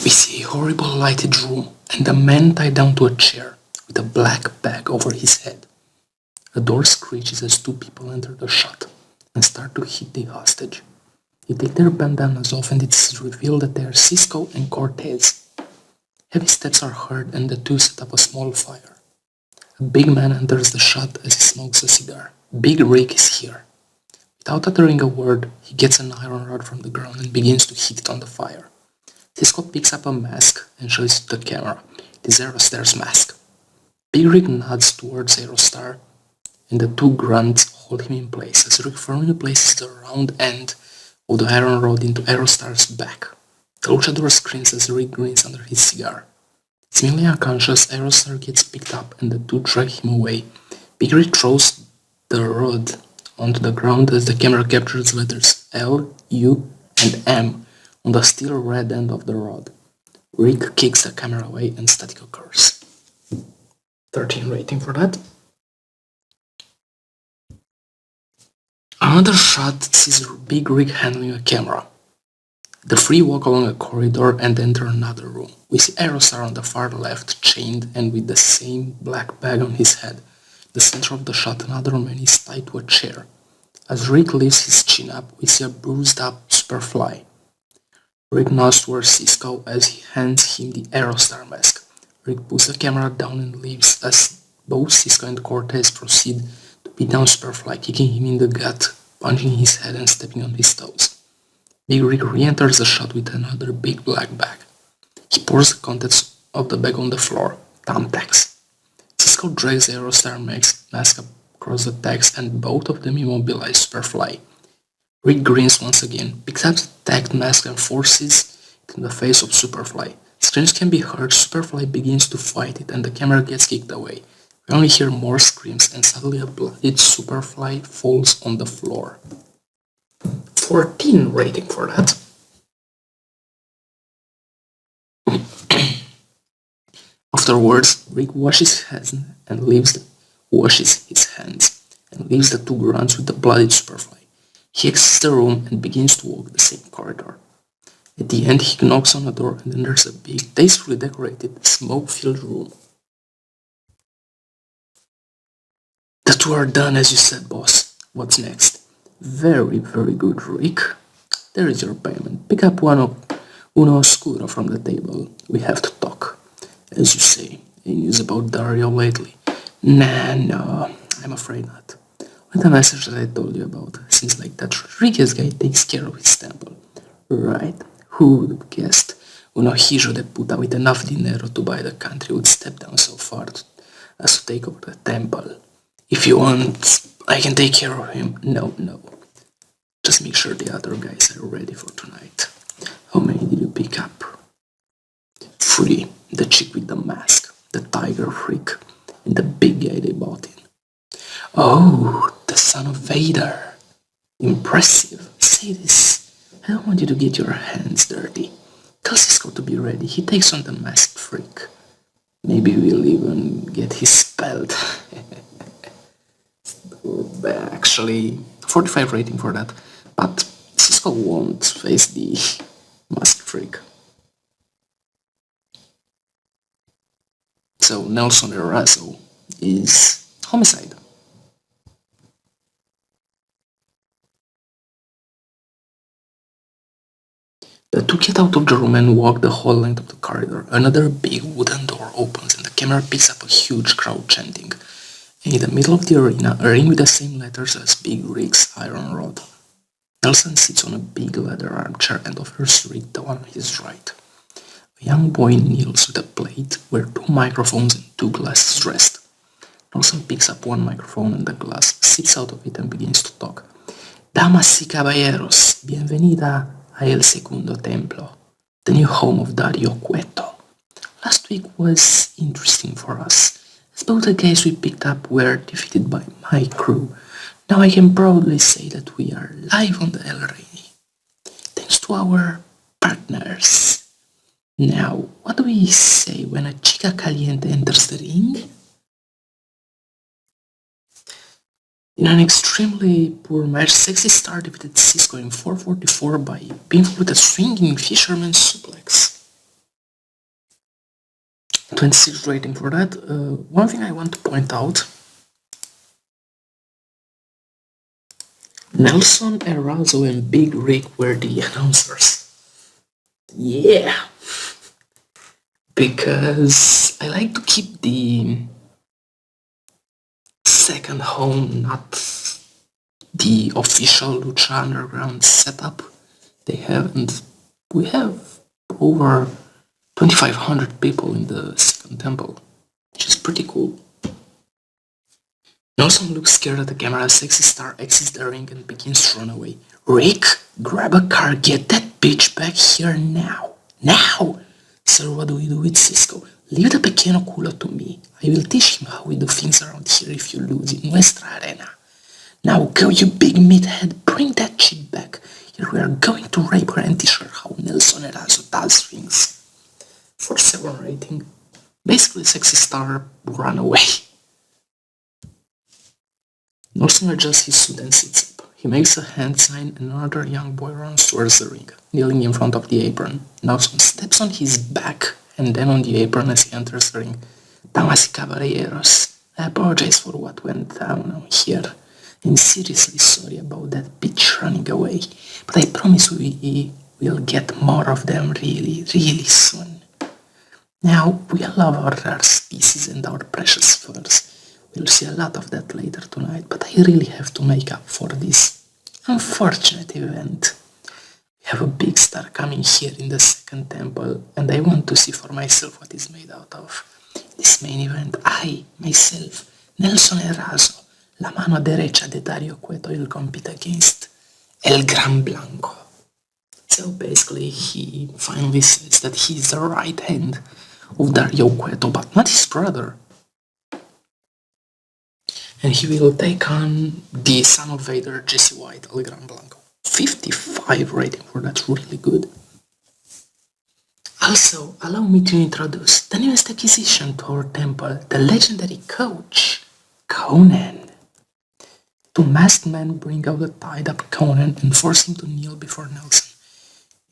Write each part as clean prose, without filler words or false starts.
We see a horrible lighted room and a man tied down to a chair with a black bag over his head. A door screeches as two people enter the shot and start to hit the hostage. They take their bandanas off and it's revealed that they are Cisco and Cortez. Heavy steps are heard and the two set up a small fire. A big man enters the shot as he smokes a cigar. Big Rick is here. Without uttering a word, he gets an iron rod from the ground and begins to hit it on the fire. Cisco picks up a mask and shows it to the camera. It is Aerostar's mask. Big Rick nods towards Aerostar and the two grunts hold him in place as Rick firmly places the round end of the iron rod into Aerostar's back. The luchador screams as Rick grins under his cigar. Seemingly unconscious, Aerostar gets picked up and the two drag him away. Big Rick throws the rod onto the ground as the camera captures letters L, U, and M on the steel red end of the rod. Rick kicks the camera away and static occurs. 13 rating for that. Another shot sees Big Rick handling a camera. The three walk along a corridor and enter another room. We see Aerostar on the far left, chained and with the same black bag on his head. The center of the shot, another man is tied to a chair. As Rick lifts his chin up, we see a bruised up Superfly. Rick nods towards Cisco as he hands him the Aerostar mask. Rick puts the camera down and leaves as both Cisco and Cortez proceed to beat down Superfly, kicking him in the gut, punching his head and stepping on his toes. Big Rick re-enters the shot with another big black bag. He pours the contents of the bag on the floor. Thumbtacks. Cisco drags the Aerostar mask across the tacks and both of them immobilize Superfly. Rick grins once again, picks up the tagged mask and forces it in the face of Superfly. Screams can be heard, Superfly begins to fight it and the camera gets kicked away. We only hear more screams and suddenly a bloodied Superfly falls on the floor. 14 rating for that. Afterwards, Rick washes his hands and leaves the two grunts with the bloodied Superfly. He exits the room and begins to walk the same corridor. At the end, he knocks on a door and enters a big, tastefully decorated, smoke-filled room. The two are done as you said, boss. What's next? Very, very good, Rick. There is your payment. Pick up uno oscuro from the table. We have to talk. As you say, any news about Dario lately? Nah, no, I'm afraid not. With the message that I told you about, seems like that Rodriguez guy takes care of his temple. Right? Who would have guessed? Uno hijo de puta with enough dinero to buy the country would step down so far as to take over the temple. If you want, I can take care of him. No. Just make sure the other guys are ready for tonight. How many did you pick up? 3. The chick with the mask, the tiger freak, and the big guy they bought in. Oh, the son of Vader. Impressive. Say this. I don't want you to get your hands dirty. Tell Cisco to be ready. He takes on the masked freak. Maybe we'll even get his spelled. Actually, 45 rating for that. But Cisco won't face the masked freak. So Nelson Erazo is homicide. The two get out of the room and walk the whole length of the corridor. Another big wooden door opens and the camera picks up a huge crowd chanting. And in the middle of the arena, a ring with the same letters as Big Rick's iron rod. Nelson sits on a big leather armchair and offers Rick the one on his right. A young boy kneels with a plate where 2 microphones and 2 glasses rest. Nelson picks up one microphone and the glass, sips out of it and begins to talk. Damas y caballeros, bienvenida a El Segundo Templo, the new home of Dario Cueto. Last week was interesting for us, as both the guys we picked up were defeated by my crew. Now I can proudly say that we are live on the El Rey, thanks to our partners. Now, what do we say when a chica caliente enters the ring? In an extremely poor match, Sexy Star defeated Cisco in 4:44 by pinfall with a swinging fisherman suplex. 26 rating for that. One thing I want to point out, Nelson, Erazo, and Big Rick were the announcers. Yeah! Because I like to keep the second home, not the official Lucha Underground setup they have, and we have over 2,500 people in the second temple, which is pretty cool. Nelson looks scared at the camera as Sexy Star exits the ring and begins to run away. Rick, grab a car, get that bitch back here now. Now! Sir, what do we do with Cisco? Leave the pequeño culo to me. I will teach him how we do things around here if you lose in Nuestra Arena. Now go, you big meathead, bring that shit back. Here we are going to rape her and teach her how Nelson Erazo does things. 4-7 rating. Basically, Sexy Star run away. Nelson adjusts his suit and sits up. He makes a hand sign and another young boy runs towards the ring, kneeling in front of the apron. Nelson steps on his back and then on the apron as he enters the ring. Damas y caballeros, I apologize for what went down here. I'm seriously sorry about that bitch running away, but I promise we will get more of them really, really soon. Now, we love our rare species and our precious furs. We'll see a lot of that later tonight, but I really have to make up for this unfortunate event. We have a big star coming here in the second temple, and I want to see for myself what it's made out of. This main event, I, myself, Nelson Erazo, la mano derecha de Dario Cueto, will compete against El Gran Blanco. So basically, he finally says that he's the right hand of Dario Cueto, but not his brother. And he will take on the son of Vader, Jesse White, El Gran Blanco. 55 rating for that, really good. Also, allow me to introduce the newest acquisition to our temple, the legendary coach, Conan. Two masked men bring out the tied-up Conan and force him to kneel before Nelson.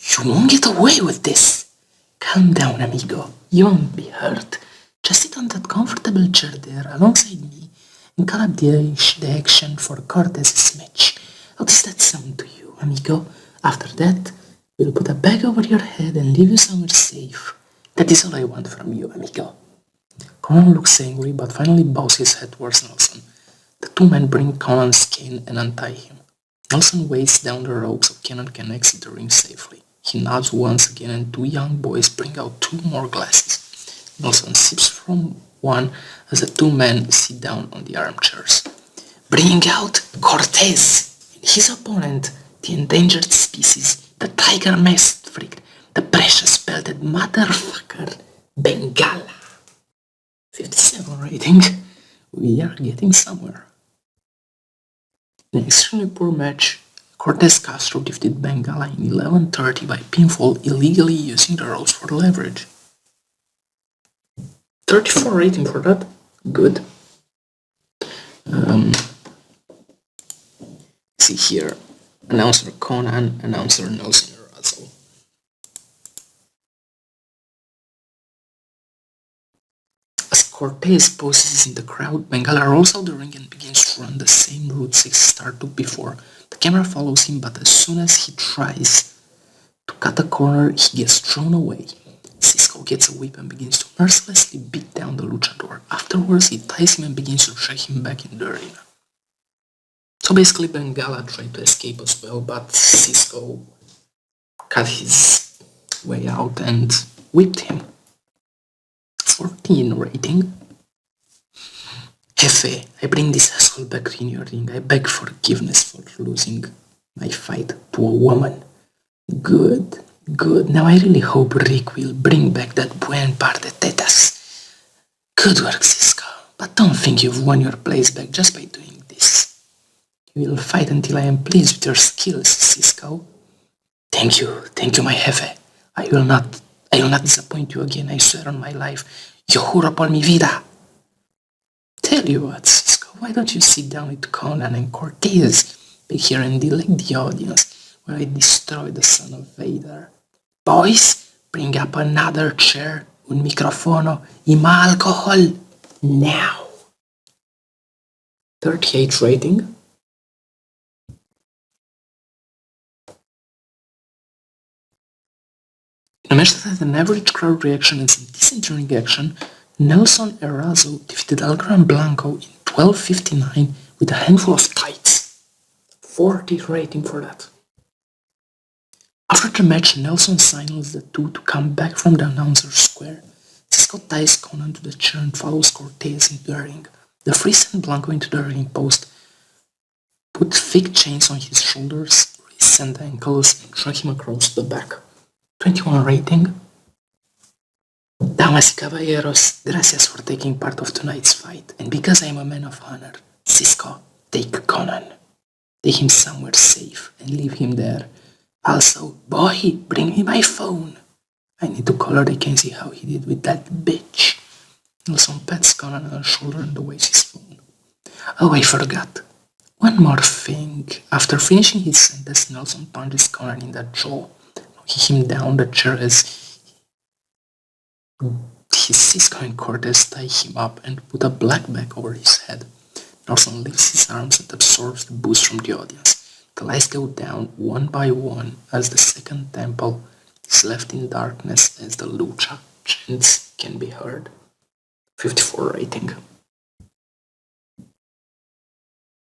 You won't get away with this! Calm down, amigo. You won't be hurt. Just sit on that comfortable chair there alongside me and call up the action for Cortez's match. How does that sound to you, amigo? After that, we'll put a bag over your head and leave you somewhere safe. That is all I want from you, amigo. Conan looks angry, but finally bows his head towards Nelson. The two men bring Conan's cane and untie him. Nelson weighs down the rope so Conan can exit the ring safely. He nods once again and two young boys bring out 2 more glasses. Nelson sips from one as the 2 men sit down on the armchairs. Bringing out Cortez and his opponent, the endangered species, the tiger-masked freak, the precious belted motherfucker, Bengala. 57 rating. We are getting somewhere. In an extremely poor match, Cortez Castro defeated Bengala in 11:30 by pinfall, illegally using the ropes for leverage. 34 rating for that. Good. See here. Announcer Conan, announcer Nelson Erazo. As Cortez poses in the crowd, Bengala rolls out the ring and begins to run the same route Sexy Star took before. The camera follows him, but as soon as he tries to cut a corner, he gets thrown away. Cisco gets a whip and begins to mercilessly beat down the luchador. Afterwards, he ties him and begins to drag him back in the arena. So basically, Bengala tried to escape as well, but Cisco cut his way out and whipped him. 14 rating. Jefe, I bring this asshole back in your ring. I beg forgiveness for losing my fight to a woman. Good, good. Now I really hope Rick will bring back that buen par de tetas. Good work, Cisco. But don't think you've won your place back just by doing this. You will fight until I am pleased with your skills, Cisco. Thank you, my jefe. I will not disappoint you again, I swear on my life. Yo juro por mi vida. Tell you what, Cisco, why don't you sit down with Conan and Cortez back here and delect the audience while I destroy the son of Vader? Boys, bring up another chair. un microfono y más alcohol, now. 38 rating. In a match that had an average crowd reaction and some decent ring action, Nelson Erazo defeated El Gran Blanco in 12:59 with a handful of tights. 40 rating for that. After the match, Nelson signals the two to come back from the announcer's square. Cisco ties Conan to the chair and follows Cortez into the ring. The Free sent Blanco into the ring post, put thick chains on his shoulders, wrists and ankles, and drag him across the back. 21 rating. Damas y caballeros, gracias for taking part of tonight's fight. And because I'm a man of honor, Cisco, take Conan. Take him somewhere safe and leave him there. Also, boy, bring me my phone. I need to call her, I can see how he did with that bitch. Nelson pats Conan on the shoulder and awaits his phone. Oh, I forgot. One more thing. After finishing his sentence, Nelson punches Conan in the jaw, knocking him down the chair as he sees Conan Cortez tie him up and put a black bag over his head. Nelson lifts his arms and absorbs the boost from the audience. The lights go down one by one as the second temple is left in darkness as the lucha chants can be heard. 54 rating.